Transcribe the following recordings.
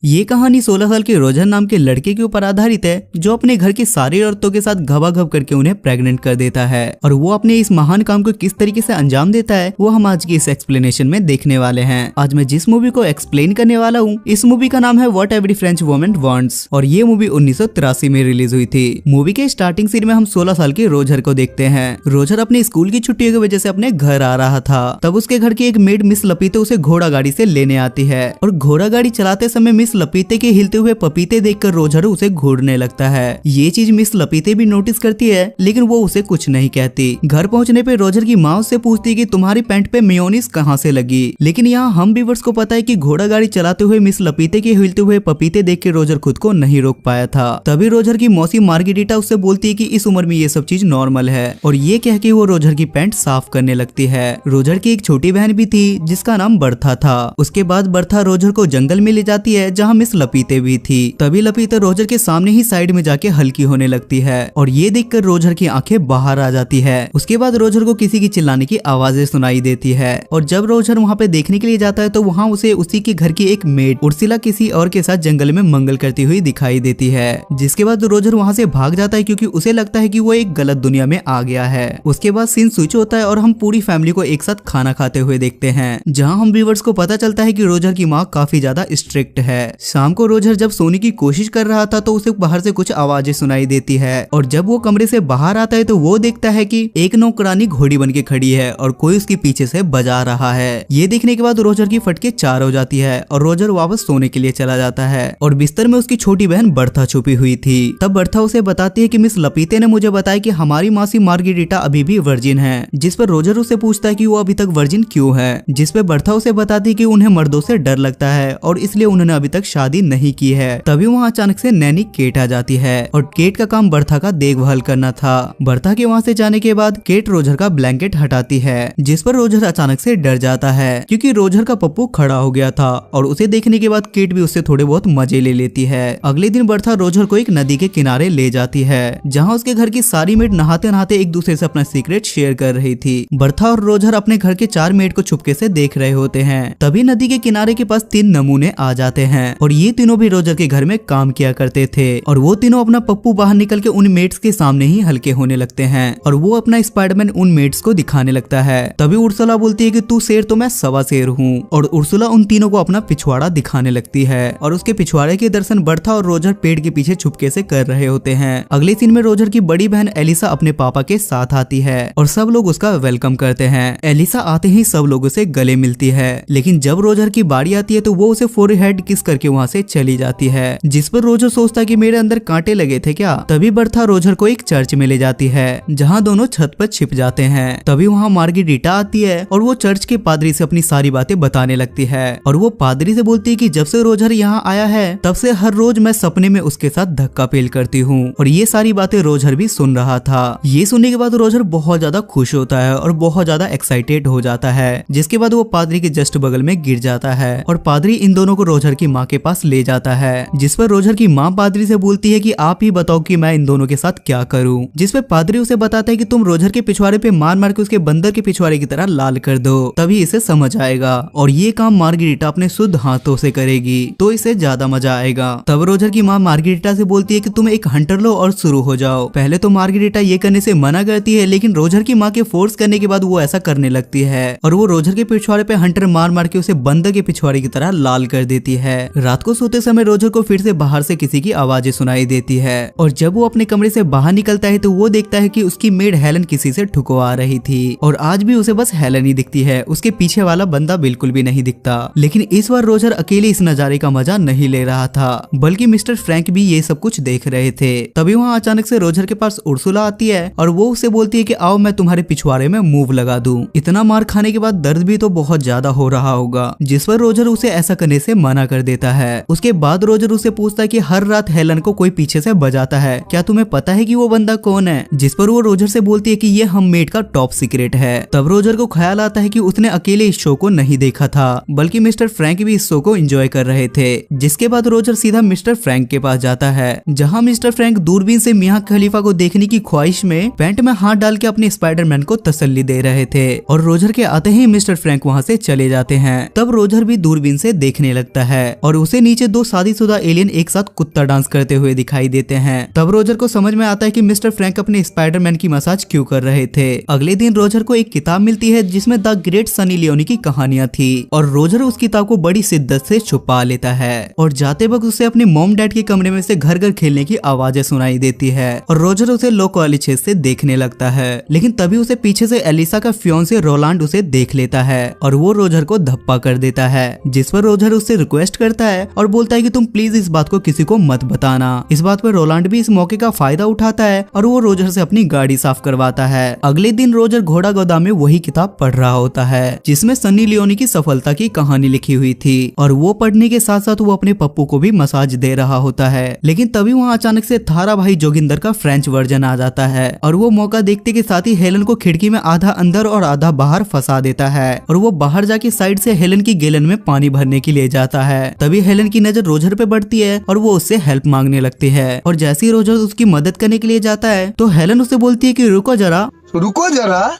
ये कहानी 16 साल के रोजर नाम के लड़के के ऊपर आधारित है जो अपने घर की सारी औरतों के साथ घबाघब करके उन्हें प्रेग्नेंट कर देता है और वो अपने इस महान काम को किस तरीके से अंजाम देता है वो हम आज की इस एक्सप्लेनेशन में देखने वाले हैं। आज मैं जिस मूवी को एक्सप्लेन करने वाला हूँ इस मूवी का नाम है what every French woman wants और ये मूवी 1983 में रिलीज हुई थी। मूवी के स्टार्टिंग सीन में हम 16 साल के रोजर को देखते हैं। रोजर अपने स्कूल की छुट्टियों की वजह से अपने घर आ रहा था, तब उसके घर की एक मेड मिस लपीते उसे घोड़ा गाड़ी से लेने आती है और घोड़ा गाड़ी चलाते समय मिस लपीते के हिलते हुए पपीते देखकर रोजर उसे घूरने लगता है। ये चीज मिस लपीते भी नोटिस करती है लेकिन वो उसे कुछ नहीं कहती। घर पहुंचने पे रोजर की माँ उससे पूछती है कि तुम्हारी पैंट पे मेयोनीज कहाँ से लगी, लेकिन यहाँ हम व्यूअर्स को पता है कि घोड़ा गाड़ी चलाते हुए मिस लपीते के हिलते हुए पपीते देख के रोजर खुद को नहीं रोक पाया था। तभी रोजर की मौसी मार्गेरिटा उससे बोलती है कि इस उम्र में ये सब चीज नॉर्मल है और ये कह के वो रोजर की पैंट साफ करने लगती है। रोजर की एक छोटी बहन भी थी जिसका नाम बर्था था। उसके बाद बर्था रोजर को जंगल में ले जाती है जहाँ मिस लपीते भी थी। तभी लपीते रोजर के सामने ही साइड में जाके हल्की होने लगती है और ये देखकर रोजर की आंखें बाहर आ जाती है। उसके बाद रोजर को किसी की चिल्लाने की आवाजें सुनाई देती है और जब रोजर वहाँ पे देखने के लिए जाता है तो वहाँ उसे उसी के घर की एक मेड उर्सिला किसी और के साथ जंगल में मंगल करती हुई दिखाई देती है। जिसके बाद रोजर वहाँ से भाग जाता है क्योंकि उसे लगता है कि वो एक गलत दुनिया में आ गया है। उसके बाद सीन स्विच होता है और हम पूरी फैमिली को एक साथ खाना खाते हुए देखते हैं, जहाँ हम व्यूअर्स को पता चलता है कि रोजर की माँ काफी ज्यादा स्ट्रिक्ट है। शाम को रोजर जब सोने की कोशिश कर रहा था तो उसे बाहर से कुछ आवाजें सुनाई देती है और जब वो कमरे से बाहर आता है तो वो देखता है कि एक नौकरानी घोड़ी बन के खड़ी है और कोई उसके पीछे से बजा रहा है। ये देखने के बाद रोजर की फटके चार हो जाती है और रोजर वापस सोने के लिए चला जाता है और बिस्तर में उसकी छोटी बहन बर्था छुपी हुई थी। तब बर्था उसे बताती है कि मिस लपीते ने मुझे बताया कि हमारी मासी मार्गेरिटा अभी भी वर्जिन है, जिस पर रोजर उसे पूछता है कि वो अभी तक वर्जिन क्यों है, जिस पे बर्था उसे बताती है कि उन्हें मर्दों से डर लगता है और इसलिए उन्होंने अभी तक शादी नहीं की है। तभी वहाँ अचानक से नैनी केट आ जाती है और केट का काम बर्था का देखभाल करना था। बर्था के वहाँ से जाने के बाद केट रोजर का ब्लैंकेट हटाती है, जिस पर रोजर अचानक से डर जाता है क्योंकि रोजर का पप्पू खड़ा हो गया था और उसे देखने के बाद केट भी उससे थोड़े बहुत मजे ले लेती है। अगले दिन बर्था रोजर को एक नदी के किनारे ले जाती है जहाँ उसके घर की सारी मेड नहाते नहाते एक दूसरे से अपना सीक्रेट शेयर कर रही थी। बर्था और रोजर अपने घर के 4 मेड को छुपके से देख रहे होते हैं। तभी नदी के किनारे के पास 3 नमूने आ जाते हैं और ये तीनों भी रोजर के घर में काम किया करते थे और वो तीनों अपना पप्पू बाहर निकल के उन मेड्स के सामने ही हल्के होने लगते हैं और वो अपना स्पाइडरमैन उन मेड्स को दिखाने लगता है। तभी उर्सुला बोलती है कि तू शेर तो मैं सवा शेर हूँ और उर्सुला उन तीनों को अपना पिछवाड़ा दिखाने लगती है और उसके पिछवाड़े के दर्शन बर्था और रोजर पेड़ के पीछे छुपके से कर रहे होते हैं। अगले सीन में रोजर की बड़ी बहन एलिसा अपने पापा के साथ आती है और सब लोग उसका वेलकम करते हैं। एलिसा आते ही सब लोगों से गले मिलती है, लेकिन जब रोजर की बारी आती है तो वो उसे फोरहेड किस करके वहाँ से चली जाती है, जिस पर रोजर सोचता है कि मेरे अंदर कांटे लगे थे क्या। तभी बर्था रोजर को एक चर्च में ले जाती है जहाँ दोनों छत पर छिप जाते हैं। तभी वहाँ मार्गेरिटा आती है और वो चर्च के पादरी से अपनी सारी बातें बताने लगती है और वो पादरी से बोलती है कि जब से रोजर यहाँ आया है तब से हर रोज मैं सपने में उसके साथ धक्का पेल करती हूँ और ये सारी बातें रोजर भी सुन रहा था। ये सुनने के बाद रोजर बहुत ज्यादा खुश होता है और बहुत ज्यादा एक्साइटेड हो जाता है, जिसके बाद वो पादरी के जस्ट बगल में गिर जाता है और पादरी इन दोनों को रोजर की माँ के पास ले जाता है, जिस पर रोजर की माँ पादरी से बोलती है कि आप ही बताओ कि मैं इन दोनों के साथ क्या करूं। जिस पे पादरी उसे बताता है कि तुम रोजर के पिछवाड़े पे मार मार के उसके बंदर के पिछवाड़े की तरह लाल कर दो, तभी इसे समझ आएगा और ये काम मार्गेरिटा अपने शुद्ध हाथों से करेगी तो इसे ज्यादा मजा आएगा। तब रोजर की माँ मार्गेरिटा से बोलती है कि तुम एक हंटर लो और शुरू हो जाओ। पहले तो मार्गेरिटा ये करने से मना करती है, लेकिन रोजर की माँ के फोर्स करने के बाद वो ऐसा करने लगती है और वो रोजर के पिछवाड़े पे हंटर मार मार के उसे बंदर के पिछवाड़े की तरह लाल कर देती है। रात को सोते समय रोजर को फिर से बाहर से किसी की आवाजें सुनाई देती है और जब वो अपने कमरे से बाहर निकलता है तो वो देखता है कि उसकी मेड हेलन किसी से ठुकवा रही थी और आज भी उसे बस हेलन ही दिखती है, उसके पीछे वाला बंदा बिल्कुल भी नहीं दिखता। लेकिन इस बार रोजर अकेले इस नजारे का मजा नहीं ले रहा था, बल्कि मिस्टर फ्रैंक भी ये सब कुछ देख रहे थे। तभी वहाँ अचानक से रोजर के पास उर्सुला आती है और वो उसे बोलती है कि आओ मैं तुम्हारे पिछवाड़े में मूव लगा दूं। इतना मार खाने के बाद दर्द भी तो बहुत ज्यादा हो रहा होगा, जिस पर रोजर उसे ऐसा करने से मना कर देता है। उसके बाद रोजर उसे पूछता है कि हर रात हेलन को कोई पीछे से बजाता है, क्या तुम्हें पता है कि वो बंदा कौन है। जिस पर वो रोजर से बोलती है कि ये हम मेड का टॉप सीक्रेट है। तब रोजर को ख्याल आता है कि उसने अकेले इस शो को नहीं देखा था, बल्कि मिस्टर फ्रैंक भी इस शो को एंजॉय कर रहे थे। जिसके बाद रोजर सीधा मिस्टर फ्रैंक के पास जाता है, जहाँ मिस्टर फ्रैंक दूरबीन से मियां खलीफा को देखने की ख्वाहिश में पैंट में हाथ डाल के अपने स्पाइडरमैन को तसल्ली दे रहे थे और रोजर के आते ही मिस्टर फ्रैंक वहाँ से चले जाते हैं। तब रोजर भी दूरबीन से देखने लगता है और उसे नीचे दो शादीशुदा एलियन एक साथ कुत्ता डांस करते हुए दिखाई देते हैं। तब रोजर को समझ में आता है कि मिस्टर फ्रैंक अपने स्पाइडरमैन की मसाज क्यों कर रहे थे। अगले दिन रोजर को एक किताब मिलती है जिसमें द ग्रेट सनी लियोनी की कहानियां थी और रोजर उस किताब को बड़ी शिद्दत से छुपा लेता है और जाते वक्त उसे अपने मॉम डैड के कमरे में से घर घर खेलने की आवाजें सुनाई देती है और रोजर उसे लो वाली छेद से देखने लगता है। लेकिन तभी उसे पीछे से एलिसा का फियोंसे रोलांड उसे देख लेता है और वो रोजर को धप्पा कर देता है, जिस पर रोजर उससे रिक्वेस्ट करता है और बोलता है कि तुम प्लीज इस बात को किसी को मत बताना। इस बात पर रोलांड भी इस मौके का फायदा उठाता है और वो रोजर से अपनी गाड़ी साफ करवाता है। अगले दिन रोजर घोड़ा गोदाम में वही किताब पढ़ रहा होता है जिसमें सनी लियोनी की सफलता की कहानी लिखी हुई थी और वो पढ़ने के साथ साथ वो अपने पप्पू को भी मसाज दे रहा होता है। लेकिन तभी वहाँ अचानक से थारा भाई जोगिंदर का फ्रेंच वर्जन आ जाता है और वो मौका देखते के साथ ही हेलन को खिड़की में आधा अंदर और आधा बाहर फंसा देता है और वो बाहर जाके साइड से हेलन की गैलन में पानी भरने के लिए जाता है। तभी हेलन की नजर रोजर पे बढ़ती है और वो उससे हेल्प मांगने लगती है और जैसे ही रोजर उसकी मदद करने के लिए जाता है तो हेलन उसे बोलती है कि रुको जरा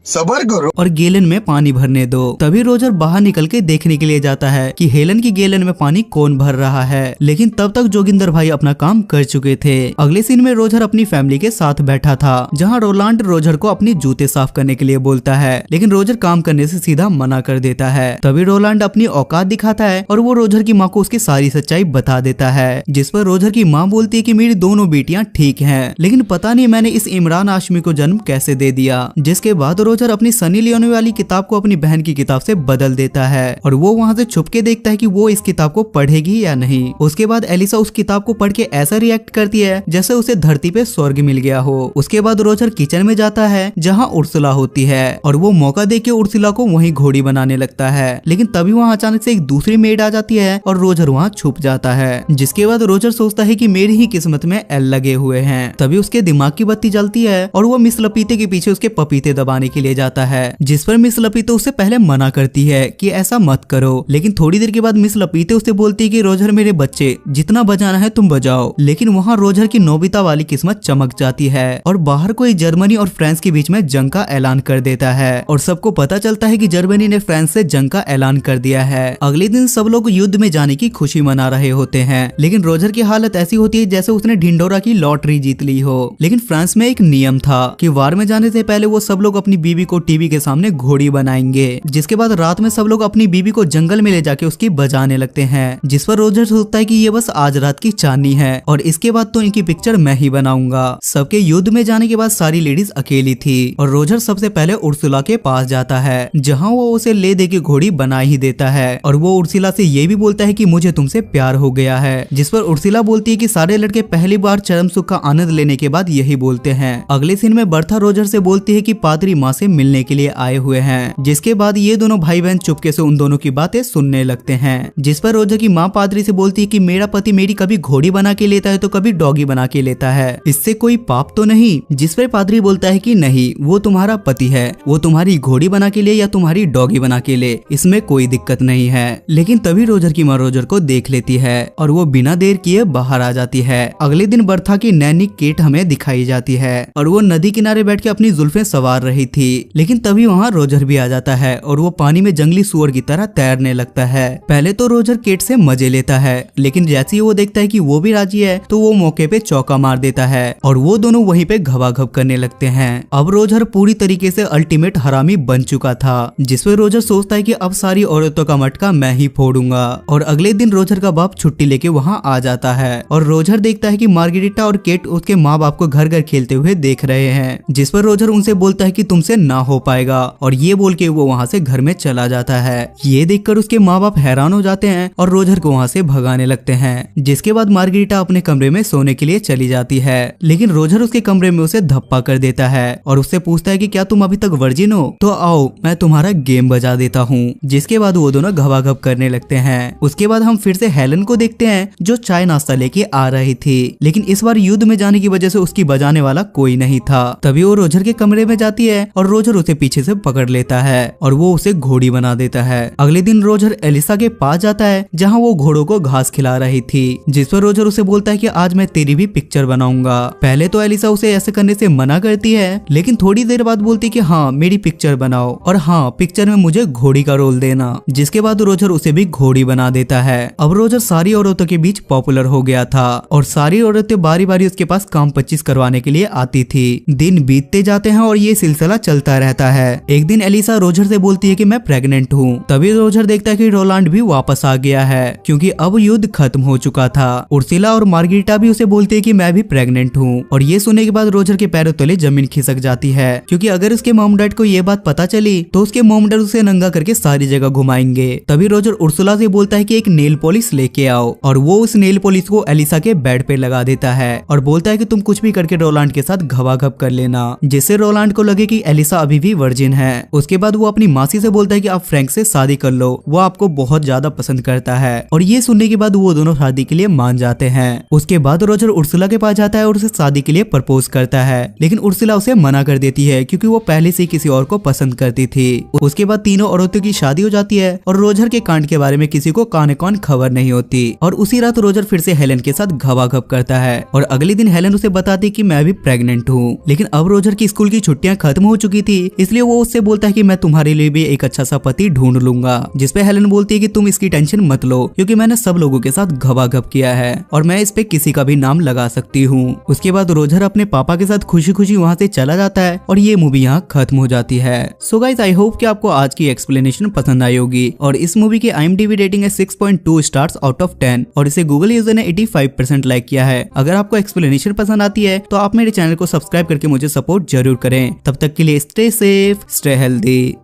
सबर करो और गैलन में पानी भरने दो। तभी रोजर बाहर निकल के देखने के लिए जाता है कि हेलन की गैलन में पानी कौन भर रहा है, लेकिन तब तक जोगिंदर भाई अपना काम कर चुके थे। अगले सीन में रोजर अपनी फैमिली के साथ बैठा था जहां रोलांड रोजर को अपनी जूते साफ करने के लिए बोलता है, लेकिन रोजर काम करने से सीधा मना कर देता है। तभी रोलांड अपनी औकात दिखाता है और वो रोजर की माँ को उसकी सारी सच्चाई बता देता है, जिस पर रोजर की माँ बोलती है कि मेरी दोनों बेटियां ठीक हैं, लेकिन पता नहीं मैंने इस इमरान हाशमी को जन्म कैसे दे दिया। जिसके बाद रोजर अपनी सनी लियोनी वाली किताब को अपनी बहन की किताब से बदल देता है और वो वहाँ से छुप के देखता है कि वो इस किताब को पढ़ेगी या नहीं। उसके बाद एलिसा उस किताब को पढ़ के ऐसा रिएक्ट करती है जैसे उसे धरती पे स्वर्ग मिल गया हो। उसके बाद रोजर किचन में जाता है जहाँ उर्सुला होती है और वो मौका देख के उर्सुला को वहीं घोड़ी बनाने लगता है, लेकिन तभी वहाँ अचानक से एक दूसरी मेड आ जाती है और रोजर वहाँ छुप जाता है। जिसके बाद रोजर सोचता है कि मेरी ही किस्मत में एल लगे हुए हैं। तभी उसके दिमाग की बत्ती जलती है और वो मिस लपीते के पीछे उसके पपीते दबाने के लिए जाता है, जिस पर मिस लपीते उससे पहले मना करती है कि ऐसा मत करो। लेकिन थोड़ी देर के बाद मिस लपीते उससे बोलती है कि रोजर मेरे बच्चे जितना बजाना है तुम बजाओ। लेकिन वहाँ रोजर की नोबिता वाली किस्मत चमक जाती है और बाहर कोई जर्मनी और फ्रांस के बीच में जंग का ऐलान कर देता है और सबको पता चलता है कि जर्मनी ने फ्रांस से जंग का ऐलान कर दिया है। अगले दिन सब लोग युद्ध में जाने की खुशी मना रहे होते हैं, लेकिन रोजर की हालत ऐसी होती है जैसे उसने ढिंडोरा की लॉटरी जीत ली हो। लेकिन फ्रांस में एक नियम था कि वार में जाने से पहले वो सब लोग अपनी बीवी को टीवी के सामने घोड़ी बनाएंगे। जिसके बाद रात में सब लोग अपनी बीवी को जंगल में ले जाके उसकी बजाने लगते हैं, जिस पर रोजर सोचता है कि ये बस आज रात की चांदनी है और इसके बाद तो इनकी पिक्चर मैं ही बनाऊंगा। सबके युद्ध में जाने के बाद सारी लेडीज अकेली थी और रोजर सबसे पहले उर्सुला के पास जाता है जहाँ वो उसे ले दे के घोड़ी बना ही देता है और वो उर्सुला से ये भी बोलता है कि मुझे तुमसे प्यार हो गया है। जिस पर उर्सुला बोलती है कि सारे लड़के पहली बार चरम सुख का आनंद लेने के बाद यही बोलते हैं। अगले सीन में बर्था रोजर से बोलती है कि पादरी माँ से मिलने के लिए आए हुए हैं, जिसके बाद ये दोनों भाई बहन चुपके से उन दोनों की बातें सुनने लगते हैं। जिस पर रोजर की माँ पादरी से बोलती है कि मेरा पति मेरी कभी घोड़ी बना के लेता है तो कभी डॉगी बना के लेता है, इससे कोई पाप तो नहीं। जिस पर पादरी बोलता है कि नहीं, वो तुम्हारा पति है, वो तुम्हारी घोड़ी बना के ले या तुम्हारी डॉगी बना के ले, इसमें कोई दिक्कत नहीं है। लेकिन तभी रोजर की माँ रोजर को देख लेती है और वो बिना देर किए बाहर आ जाती है। अगले दिन बर्था की नैनी केट हमें दिखाई जाती है और वो नदी किनारे बैठ के अपनी जुल्फें सवार रही थी, लेकिन तभी वहाँ रोजर भी आ जाता है और वो पानी में जंगली सुअर की तरह तैरने लगता है। पहले तो रोजर केट से मजे लेता है, लेकिन जैसे ही वो देखता है कि वो भी राजी है तो वो मौके पे चौका मार देता है और वो दोनों वहीं पे घबाघब करने लगते हैं। अब रोजर पूरी तरीके से अल्टीमेट हरामी बन चुका था, जिसपे रोजर सोचता है कि अब सारी औरतों का मटका मैं ही फोड़ूंगा। और अगले दिन रोजर का बाप छुट्टी लेके वहाँ आ जाता है और रोजर देखता है कि मार्गरेटा और केट उसके माँ बाप को घर घर खेलते हुए देख रहे हैं, जिस पर रोजर उनसे बोलता है कि तुमसे ना हो पाएगा और ये बोल के वो वहाँ से घर में चला जाता है। ये देखकर उसके माँ बाप हैरान हो जाते हैं और रोजर को वहाँ से भगाने लगते हैं। जिसके बाद मार्गरेटा अपने कमरे में सोने के लिए चली जाती है, लेकिन रोजर उसके कमरे में उसे धप्पा कर देता है और उससे पूछता है कि क्या तुम अभी तक वर्जिन हो, तो आओ मैं तुम्हारा गेम बजा देता हूँ। जिसके बाद वो दोनों घबाघब करने लगते हैं। उसके बाद हम फिर से हेलन को देखते हैं जो चाय नाश्ता लेके आ रही थी, लेकिन इस बार युद्ध में जाने की वजह से उसकी बजाने वाला कोई नहीं था। तभी वो रोजर के कमरे में जाती है और और रोजर उसे पीछे से पकड़ लेता है और वो उसे घोड़ी बना देता है। अगले दिन रोजर एलिसा के पास जाता है जहाँ वो घोड़ों को घास खिला रही थी, जिस पर रोजर उसे बोलता है कि आज मैं तेरी भी पिक्चर बनाऊंगा। पहले तो एलिसा उसे ऐसे करने से मना करती है, लेकिन थोड़ी देर बाद बोलती कि हाँ मेरी पिक्चर बनाओ और हाँ पिक्चर में मुझे घोड़ी का रोल देना, जिसके बाद रोजर उसे भी घोड़ी बना देता है। अब रोजर सारी औरतों के बीच पॉपुलर हो गया था और सारी औरतें बारी बारी उसके पास काम 25 करवाने के लिए आती थी। दिन बीतते जाते हैं और ये सिलसिला चलता रहता है। एक दिन एलिसा रोजर से बोलती है कि मैं प्रेग्नेंट हूँ। तभी रोजर देखता है कि रोलांड भी वापस आ गया है क्योंकि अब युद्ध खत्म हो चुका था। उर्सिला और मार्गरीटा भी उसे बोलती है कि मैं भी प्रेग्नेंट हूँ और ये सुनने के बाद रोजर के पैरों तले जमीन खिसक जाती है क्योंकि अगर उसके मॉम डैड को ये बात पता चली तो उसके मॉम डैड उसे नंगा करके सारी जगह घुमाएंगे। तभी रोजर उर्सुला से बोलता है कि एक नेल पॉलिश लेके आओ और वो उस नेल पॉलिश को एलिसा के बेड पे लगा देता है और बोलता है कि तुम कुछ भी करके रोलांड के साथ घबाघब कर लेना, जिससे रोलांड को लगे कि एलिसा अभी भी वर्जिन है। उसके बाद वो अपनी मासी से बोलता है कि आप फ्रैंक से शादी कर लो, वो आपको बहुत ज्यादा पसंद करता है और ये सुनने के बाद वो दोनों शादी के लिए मान जाते हैं। उसके बाद रोजर उर्सुला के पास जाता है और उसे शादी के लिए प्रपोज करता है, लेकिन उर्सुला उसे मना कर देती है क्योंकि वो पहले से किसी और को पसंद करती थी। उसके बाद तीनों औरतों की शादी हो जाती है और रोजर के कांड के बारे में किसी को काने कौन खबर नहीं होती और उसी रात रोजर फिर से हेलन के साथ घबाघब करता है और अगले दिन हेलन उसे बताती कि मैं भी प्रेग्नेंट हूँ। लेकिन अब रोजर की स्कूल की छुट्टियां खत्म हो चुकी थी, इसलिए वो उससे बोलता है कि मैं तुम्हारे लिए भी एक अच्छा सा पति ढूंढ लूंगा, जिसपे हेलन बोलती है कि तुम इसकी टेंशन मत लो क्योंकि मैंने सब लोगों के साथ घबाघब किया है और मैं इस पे किसी का भी नाम लगा सकती हूँ। उसके बाद रोजर अपने पापा के साथ खुशी खुशी वहाँ से चला जाता है और ये मूवी यहाँ खत्म हो जाती है। सो गाइस आई होप कि आपको आज की एक्सप्लेनेशन पसंद आई होगी और इस मूवी की IMDb रेटिंग है 6.2 स्टार्स आउट ऑफ 10 और इसे गूगल यूजर ने 85% लाइक किया है। अगर आपको एक्सप्लेनेशन पसंद आती है तो आप मेरे चैनल को सब्सक्राइब करके मुझे सपोर्ट जरूर करें। तब तक के लिए स्टे सेफ, स्टे हेल्दी।